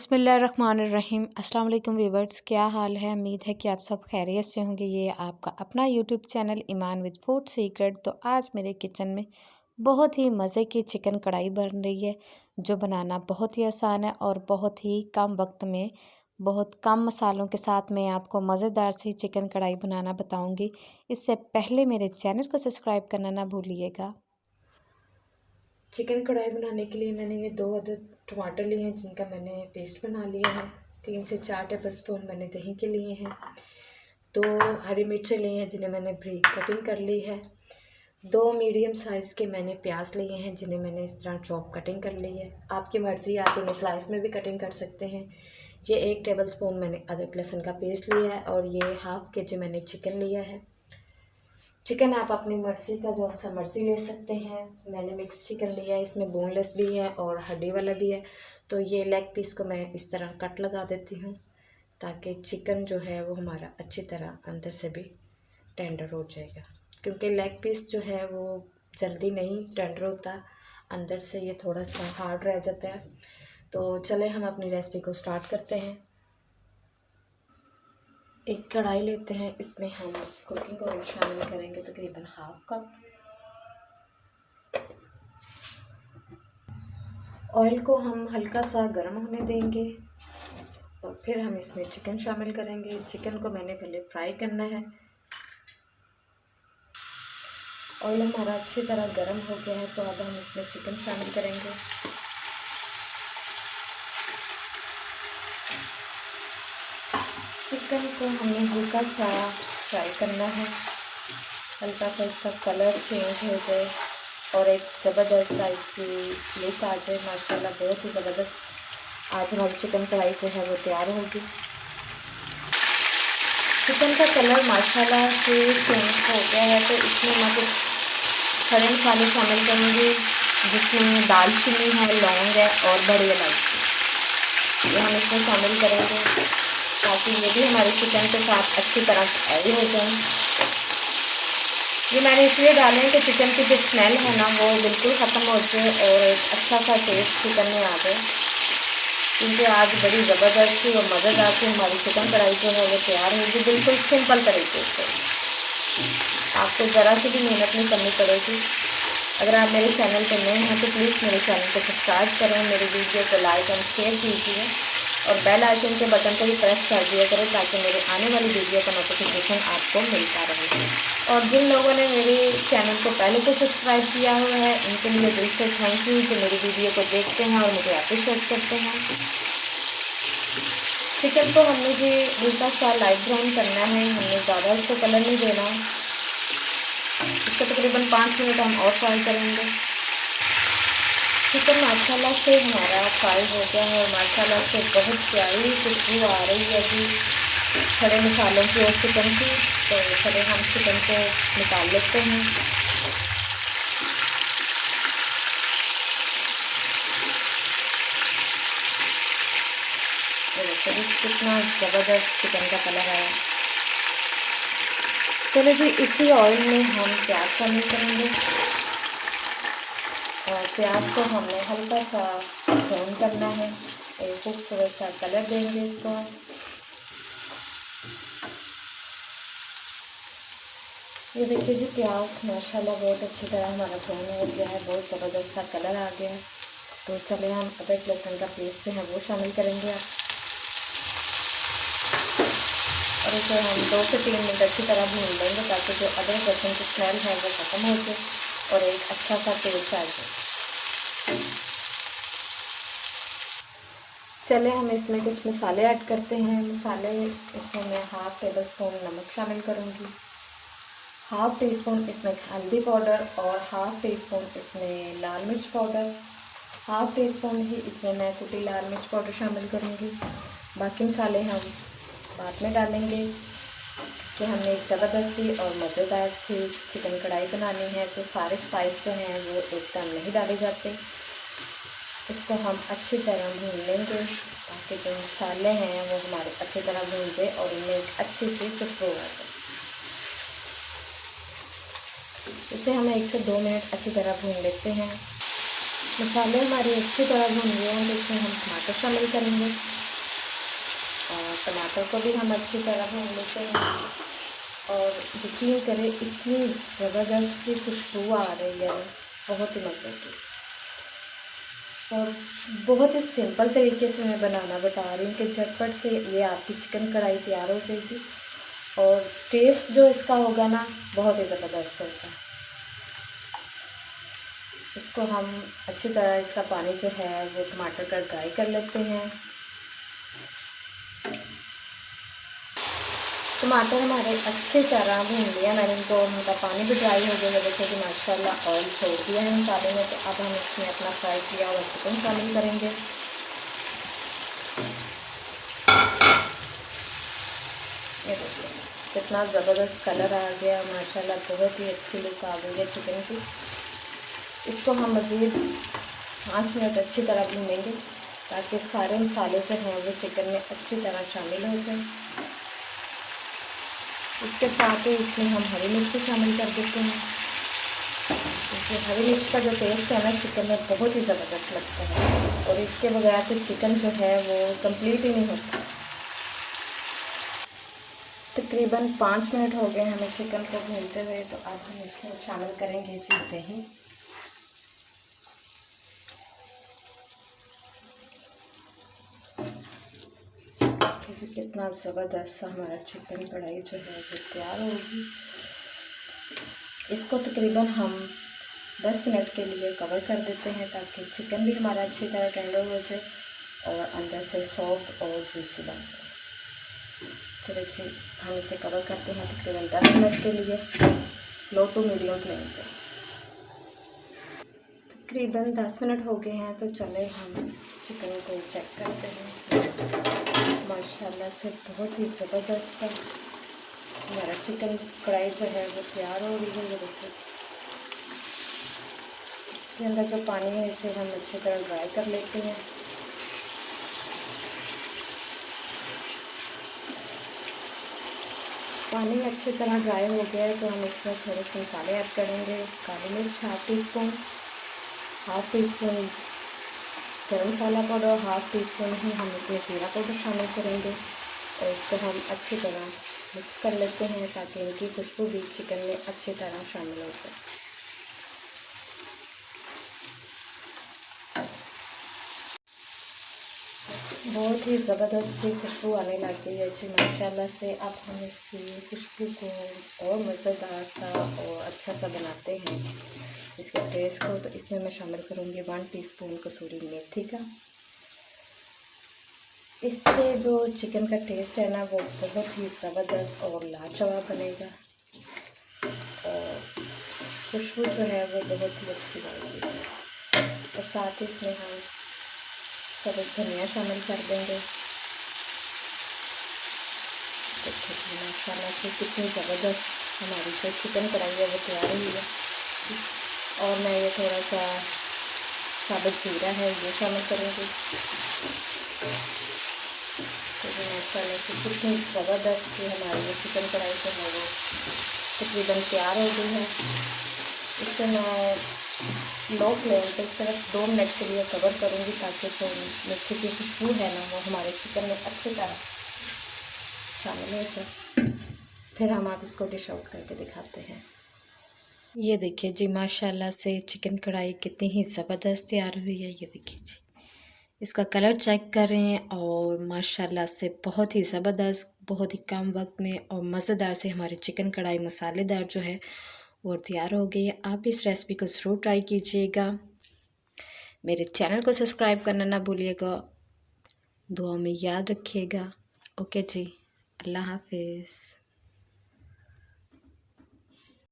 बिस्मिल्लाहिर्रहमानिर्रहीम। अस्सलाम वालेकुम व्यूअर्स, क्या हाल है। उम्मीद है कि आप सब खैरियत से होंगे। ये आपका अपना YouTube channel Iman with food secret. तो आज मेरे किचन में बहुत ही मज़े की चिकन कढ़ाई बन रही है, जो बनाना बहुत ही आसान है और बहुत ही कम वक्त में बहुत कम मसालों के साथ मैं आपको मज़ेदार सी चिकन कढ़ाई बनाना बताऊँगी। इससे पहले मेरे चैनल को सब्सक्राइब करना ना भूलिएगा। चिकन कढ़ाई बनाने के लिए मैंने ये 2 अदद टमाटर लिए हैं, जिनका मैंने पेस्ट बना लिया है। 3 से 4 टेबलस्पून मैंने दही के लिए हैं। 2 हरी मिर्चें ली हैं, जिन्हें मैंने बारीक कटिंग कर ली है। 2 मीडियम साइज़ के मैंने प्याज लिए हैं, जिन्हें मैंने इस तरह चॉप कटिंग कर ली है। आपकी मर्ज़ी, आप इन्हें स्लाइस में भी कटिंग कर सकते हैं। ये 1 टेबलस्पून मैंने अदरक लहसुन का पेस्ट लिया है और ये हाफ़ केजी मैंने चिकन लिया है। चिकन आप अपनी मर्ज़ी का जो सा मर्ज़ी ले सकते हैं। मैंने मिक्स चिकन लिया है, इसमें बोनलेस भी है और हड्डी वाला भी है। तो ये लेग पीस को मैं इस तरह कट लगा देती हूँ, ताकि चिकन जो है वो हमारा अच्छी तरह अंदर से भी टेंडर हो जाएगा, क्योंकि लेग पीस जो है वो जल्दी नहीं टेंडर होता, अंदर से ये थोड़ा सा हार्ड रह जाता है। तो चले हम अपनी रेसिपी को स्टार्ट करते हैं। एक कढ़ाई लेते हैं, इसमें हम कुकिंग ऑयल शामिल करेंगे तकरीबन हाफ कप। ऑयल को हम हल्का सा गर्म होने देंगे और फिर हम इसमें चिकन शामिल करेंगे। चिकन को मैंने पहले फ्राई करना है। ऑयल हमारा अच्छी तरह गर्म हो गया है, तो अब हम इसमें चिकन शामिल करेंगे। चिकन को हमें हल्का सा फ्राई करना है, हल्का सा इसका कलर चेंज हो जाए और एक ज़बरदस्त सा इसकी लुक आ जाए। माशाल्लाह बहुत ही ज़बरदस्त आज हमारी चिकन कढ़ाई जो है वो तैयार होगी। चिकन का कलर माशाल्लाह से चेंज हो गया है, तो इसमें मैं कुछ खड़े मसाले शामिल करूँगी, जिसमें दालचीनी है, लौंग है और बड़ी इलायची। ये हम इसमें शामिल करेंगे ताकि ये भी हमारे चिकन के साथ अच्छी तरह फ्राई हो जाए। ये मैंने इसलिए डाले हैं कि चिकन की जो स्मेल है ना वो बिल्कुल ख़त्म हो जाए और एक अच्छा सा टेस्ट चिकन में आ जाए, क्योंकि आज बड़ी ज़बरदस्त सी और मज़ेदार सी हमारी चिकन कढ़ाई जो है वो तैयार होगी, बिल्कुल सिंपल तरीके से। आपको ज़रा सी भी मेहनत नहीं करनी पड़ेगी। अगर आप मेरे चैनल पर नए हैं तो प्लीज़ मेरे चैनल को सब्सक्राइब करें, मेरी वीडियो को लाइक एंड शेयर कीजिए और बेल आइकन के बटन को भी प्रेस कर दिया करें, ताकि मेरे आने वाली वीडियो का नोटिफिकेशन आपको मिलता रहे। और जिन लोगों ने मेरे चैनल को पहले से सब्सक्राइब किया हुआ है, उनके लिए दिल से थैंक यू, जो मेरी वीडियो को देखते हैं और मुझे अप्रिशिएट करते हैं। चिकन को हमने जी हल्का सा लाइट ब्राउन करना है, हमने ज़्यादा इसको कलर नहीं देना। इसको तकरीबन 5 मिनट हम और फ्राई करेंगे। चिकन माशाल्लाह से हमारा फ्राई हो गया है और माशाल्लाह से बहुत प्यारी खुशबू आ रही है कि खड़े मसालों की और चिकन की। तो चले हम चिकन को निकाल लेते हैं। तो कितना ज़बरदस्त चिकन का कलर आया। चलो जी, इसी ऑयल में हम प्याज शामिल करेंगे और प्याज को हमने हल्का सा ब्राउन करना है, एक खूबसूरत सा कलर देंगे इसको। ये देखिए जी, प्याज माशाल्लाह बहुत अच्छी तरह हमारा ब्राउन हो गया है, बहुत ज़बरदस्त सा कलर आ गया है। तो चले हम अदरक लहसुन का पेस्ट जो है वो शामिल करेंगे आप, और इसे हम 2 से 3 मिनट अच्छी तरह भून लेंगे, ताकि जो अदरक लहसुन की स्मेल है वो ख़त्म हो जाए और एक अच्छा सा टेस्ट आ जाए। चले हम इसमें कुछ मसाले ऐड करते हैं। मसाले इसमें मैं हाफ़ टेबल स्पून नमक शामिल करूँगी, हाफ़ टी स्पून इसमें हल्दी पाउडर और हाफ़ टी स्पून इसमें लाल मिर्च पाउडर, हाफ़ टी स्पून ही इसमें मैं कुटी लाल मिर्च पाउडर शामिल करूँगी। बाकी मसाले हम बाद में डालेंगे कि हमने एक ज़बरदस्त सी और मज़ेदार सी चिकन कढ़ाई बनानी है, तो सारे स्पाइस जो हैं वो एकदम नहीं डाले जाते। इसको हम अच्छी तरह भून लेंगे, ताकि जो मसाले हैं वो हमारे अच्छी तरह भून जाए और इनमें एक अच्छी सी खुशबू आ जाए। इसे हम 1 से 2 मिनट अच्छी तरह भून लेते हैं। मसाले हमारे अच्छी तरह भून गए हैं, तो इसमें हम टमाटर शामिल करेंगे। टमाटर को भी हम अच्छी तरह भून लेते हैं। और यकीन करें इतनी ज़बरदस्त सी खुशबू आ रही है, बहुत ही मज़े की। और बहुत ही सिंपल तरीके से मैं बनाना बता रही हूँ कि झटपट से ये आपकी चिकन कढ़ाई तैयार हो जाएगी। और टेस्ट जो इसका होगा ना, बहुत ही ज़बरदस्त होगा। इसको हम अच्छी तरह इसका पानी जो है वो टमाटर का ड्राई कर लेते हैं। टमाटर हमारे अच्छी तरह भून लिया मैंने इनको, उनका पानी भी ड्राई हो गया। देखो कि माशाल्लाह ऑयल छोड़ दिया है मसाले में। तो अब हम इसमें अपना फ्राई किया हुआ चिकन शामिल करेंगे। ये देखिए कितना ज़बरदस्त कलर आ गया माशाल्लाह, बहुत ही अच्छी लुक आ गई है चिकन की। इसको हम मज़ीद 5 मिनट अच्छी तरह भूनेंगे ताकि सारे मसाले जो हैं वो चिकन में अच्छी तरह शामिल हो जाए। इसके साथ ही इसमें हम हरी मिर्च भी शामिल कर देते हैं, क्योंकि हरी मिर्च का जो टेस्ट है ना चिकन में बहुत ही ज़बरदस्त लगता है। और इसके बगैर तो चिकन जो है वो कंप्लीट ही नहीं होता। तकरीबन 5 मिनट हो गए हमें चिकन को भूनते हुए। तो अब हम इसमें शामिल करेंगे जी दही। कितना ज़बरदस्त सा हमारा चिकन कढ़ाई जो है वो तैयार होगी। इसको तकरीबन हम 10 मिनट के लिए कवर कर देते हैं ताकि चिकन भी हमारा अच्छी तरह टेंडर हो जाए और अंदर से सॉफ्ट और जूसी बन जाए। चलो जी हम इसे कवर करते हैं तकरीबन 10 मिनट के लिए, लो टू मीडियम फ्लेम पे। तकरीबन 10 मिनट हो गए हैं, तो चले हम चिकन को चेक करते हैं। माशाल्लाह से बहुत ही ज़बरदस्त सा हमारा चिकन कढ़ाई जो है वो तैयार हो रही है। ये देखिए इसके अंदर जो पानी है इसे हम अच्छी तरह ड्राई कर लेते हैं। पानी अच्छी तरह ड्राई हो गया है तो हम इसमें थोड़े से मसाले ऐड करेंगे। काली मिर्च हाफ़ टी स्पून गरम मसाला पाउडर, हाफ़ टी स्पून ही हम इसमें ज़ीरा पाउडर शामिल करेंगे। और इसको हम अच्छी तरह मिक्स कर लेते हैं ताकि इनकी खुशबू भी चिकन में अच्छी तरह शामिल हो जाए। बहुत ही ज़बरदस्त सी खुशबू आने लग गई है जी माशाल्लाह से। अब हम इसकी खुशबू को और मज़ेदार सा और अच्छा सा बनाते हैं इसके टेस्ट को। तो इसमें मैं शामिल करूँगी 1 टीस्पून कसूरी मेथी का। इससे जो चिकन का टेस्ट है ना वो बहुत ही ज़बरदस्त और लाजवाब बनेगा और खुशबू जो है वो बहुत ही अच्छी बनेगी। और साथ ही इसमें हम सब्ज़ धनिया शामिल कर देंगे। देखिए माशाल्लाह से कितनी ज़बरदस्त हमारी जो चिकन कढ़ाई है वो तैयार हुई है। और मैं ये थोड़ा सा साबुत ज़ीरा है ये शामिल करूँगी। तो माशाल्लाह से कितनी ज़बरदस्त सी हमारी ये चिकन कढ़ाई जो है वो तकरीबन तैयार हो गई है। इसे मैं लो फ्लेम पे सिर्फ 2 मिनट के लिए कवर करूँगी ताकि जो मिर्ची की खुशबू है ना वो हमारे चिकन में अच्छी तरह शामिल हो जाए। फिर हम आप इसको डिश आउट करके दिखाते हैं। ये देखिए जी माशाल्लाह से चिकन कढ़ाई कितनी ही ज़बरदस्त तैयार हुई है। ये देखिए जी इसका कलर चेक करें और माशाल्लाह से बहुत ही ज़बरदस्त, बहुत ही कम वक्त में और मज़ेदार से हमारी चिकन कढ़ाई मसालेदार जो है वो तैयार हो गई है। आप इस रेसिपी को ज़रूर ट्राई कीजिएगा। मेरे चैनल को सब्सक्राइब करना ना भूलिएगा। दुआ में याद रखिएगा। ओके जी, अल्लाह हाफिज़।